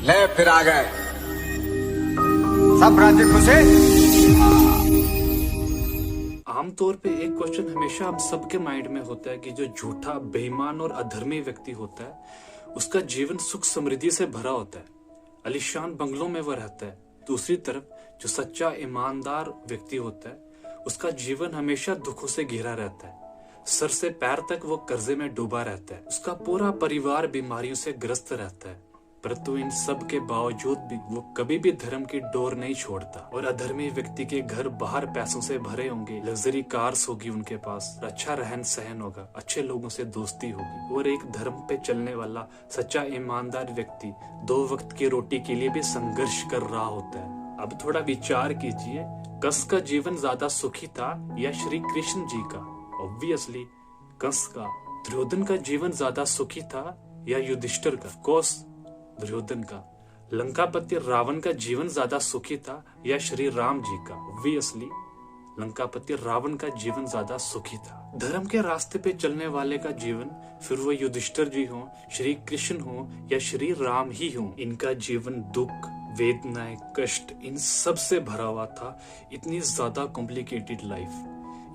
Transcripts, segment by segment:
ले फिर आ गए सब राज्य खुशे। आमतौर पे एक क्वेश्चन हमेशा हम सबके माइंड में होता है कि जो झूठा, बेईमान और अधर्मी व्यक्ति होता है उसका जीवन सुख समृद्धि से भरा होता है, आलीशान बंगलों में वह रहता है। दूसरी तरफ जो सच्चा ईमानदार व्यक्ति होता है उसका जीवन हमेशा दुखों से घिरा रहता है, सर से पैर तक वो कर्जे में डूबा रहता है, उसका पूरा परिवार बीमारियों से ग्रस्त रहता है। परंतु इन सब के बावजूद भी वो कभी भी धर्म की डोर नहीं छोड़ता। और अधर्मी व्यक्ति के घर बाहर पैसों से भरे होंगे, लग्जरी कार्स होगी उनके पास, अच्छा रहन सहन होगा, अच्छे लोगों से दोस्ती होगी, और एक धर्म पे चलने वाला सच्चा ईमानदार व्यक्ति 2 वक्त की रोटी के लिए भी संघर्ष कर रहा होता है। अब थोड़ा विचार कीजिए, कंस का जीवन ज्यादा सुखी था या श्री कृष्ण जी का? ऑब्वियसली कंस का। दुर्योधन का जीवन ज्यादा सुखी था या युधिष्ठिर का? कोर्स दुर्योधन का। लंकापति रावण का जीवन ज्यादा सुखी था या श्री राम जी का? ऑब्वियसली लंकापति रावण का जीवन ज्यादा सुखी था। धर्म के रास्ते पे चलने वाले का जीवन, फिर वो युधिष्ठिर जी हो, श्री कृष्ण हो या श्री राम ही हो, इनका जीवन दुख, वेदनाएं, कष्ट, इन सब से भरा हुआ था। इतनी ज्यादा कॉम्प्लिकेटेड लाइफ,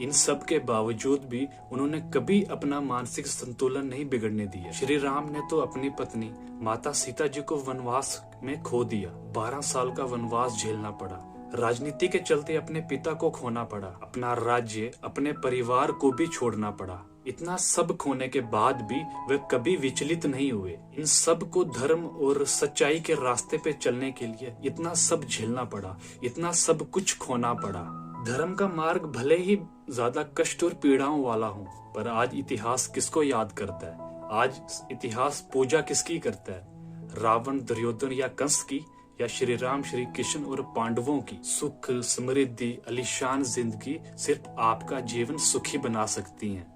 इन सब के बावजूद भी उन्होंने कभी अपना मानसिक संतुलन नहीं बिगड़ने दिया। श्री राम ने तो अपनी पत्नी माता सीता जी को वनवास में खो दिया, 12 साल का वनवास झेलना पड़ा, राजनीति के चलते अपने पिता को खोना पड़ा, अपना राज्य, अपने परिवार को भी छोड़ना पड़ा। इतना सब खोने के बाद भी वे कभी विचलित नहीं हुए। इन सब को धर्म और सच्चाई के रास्ते पे चलने के लिए इतना सब झेलना पड़ा, इतना सब कुछ खोना पड़ा। धर्म का मार्ग भले ही ज्यादा कष्ट और पीड़ाओं वाला हो, पर आज इतिहास किसको याद करता है? आज इतिहास पूजा किसकी करता है? रावण, दुर्योधन या कंस की, या श्री राम, श्री कृष्ण और पांडवों की? सुख, समृद्धि, आलीशान जिंदगी सिर्फ आपका जीवन सुखी बना सकती हैं।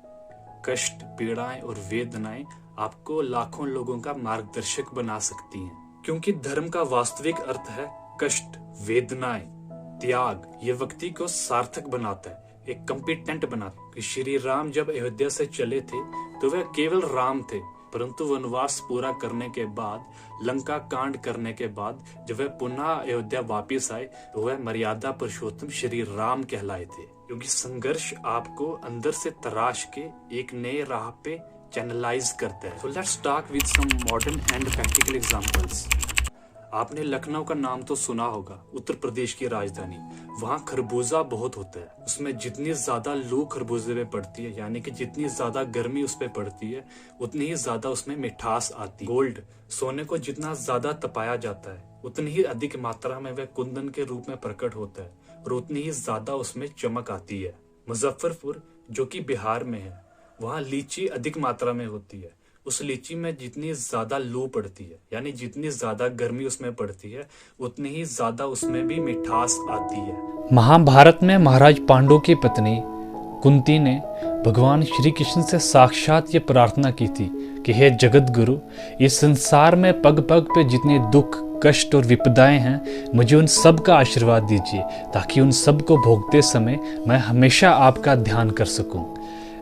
कष्ट, पीड़ाएं और वेदनाएं आपको लाखों लोगों का मार्गदर्शक बना सकती हैं, क्योंकि धर्म का वास्तविक अर्थ है कष्ट, वेदनाएं, त्याग। ये व्यक्ति को सार्थक बनाता है, एक कॉम्पिटेंट बनाता है। श्री राम जब अयोध्या से चले थे तो वह केवल राम थे, परंतु वनवास पूरा करने के बाद, लंका कांड करने के बाद जब वह पुनः अयोध्या वापस आए तो वह मर्यादा पुरुषोत्तम श्री राम कहलाए थे। क्योंकि संघर्ष आपको अंदर से तराश के एक नए राह पे चैनलाइज करता है। So let's talk with some modern and practical examples. आपने लखनऊ का नाम तो सुना होगा, उत्तर प्रदेश की राजधानी। वहाँ खरबूजा बहुत होता है। उसमें जितनी ज्यादा लू खरबूजे में पड़ती है, यानी कि जितनी ज्यादा गर्मी उस पे पड़ती है, उतनी ही ज्यादा उसमें मिठास आती है। गोल्ड, सोने को जितना ज्यादा तपाया जाता है उतनी ही अधिक मात्रा में वह कुंदन के रूप में प्रकट होता है और उतनी ही ज्यादा उसमें चमक आती है। मुजफ्फरपुर जो कि बिहार में है, वहाँ लीची अधिक मात्रा में होती है। उस लीची में जितनी ज्यादा लू पड़ती है, यानी जितनी ज्यादा गर्मी उसमें पड़ती है, उतनी ही ज्यादा उसमें भी मिठास आती है। महाभारत में महाराज पांडु की पत्नी कुंती ने भगवान श्री कृष्ण से साक्षात ये प्रार्थना की थी कि हे जगत गुरु, इस संसार में पग पग पे जितने दुख, कष्ट और विपदाएं हैं, मुझे उन सब का आशीर्वाद दीजिए, ताकि उन सब को भोगते समय मैं हमेशा आपका ध्यान कर सकूं।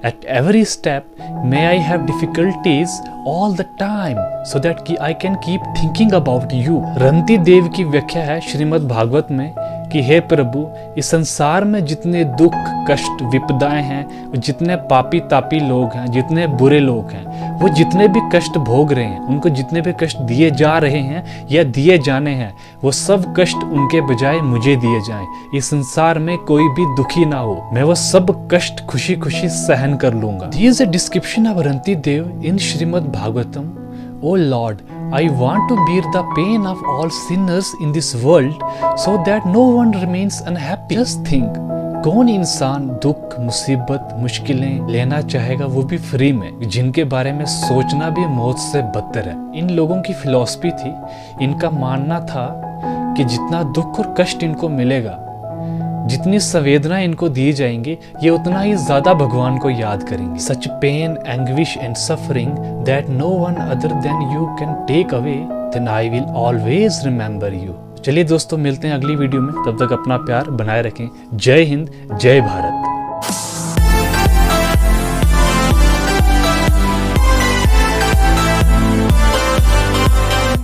At every step, may I have difficulties all the time, so that I can keep thinking about you. रंती देव की व्याख्या है श्रीमद् भागवत में कि हे प्रभु, इस संसार में जितने दुख, कष्ट, विपदाएं हैं, वो जितने पापी तापी लोग हैं, जितने बुरे लोग हैं, वो जितने भी कष्ट भोग रहे हैं, उनको जितने भी कष्ट दिए जा रहे हैं या दिए जाने हैं, वो सब कष्ट उनके बजाय मुझे दिए जाएं। इस संसार में कोई भी दुखी ना हो, मैं वो सब कष्ट खुशी खुशी सहन कर लूंगा। Here is a description of Ranti Dev in Srimad Bhagavatam. Oh Lord, I want to bear the pain of all sinners in this world so that no one remains unhappy. Just think, कौन इंसान दुख, मुसीबत, मुश्किलें लेना चाहेगा, वो भी free में, जिनके बारे में सोचना भी मौत से बदतर है। इन लोगों की फिलॉसफी थी, इनका मानना था कि जितना दुख और कष्ट इनको मिलेगा, जितनी संवेदना इनको दी जाएंगी, ये उतना ही ज्यादा भगवान को याद करेंगे। Such pain, anguish and suffering that no one other than you can take away, then I will always remember you. चलिए दोस्तों, मिलते हैं अगली वीडियो में। तब तक अपना प्यार बनाए रखें। जय हिंद, जय भारत।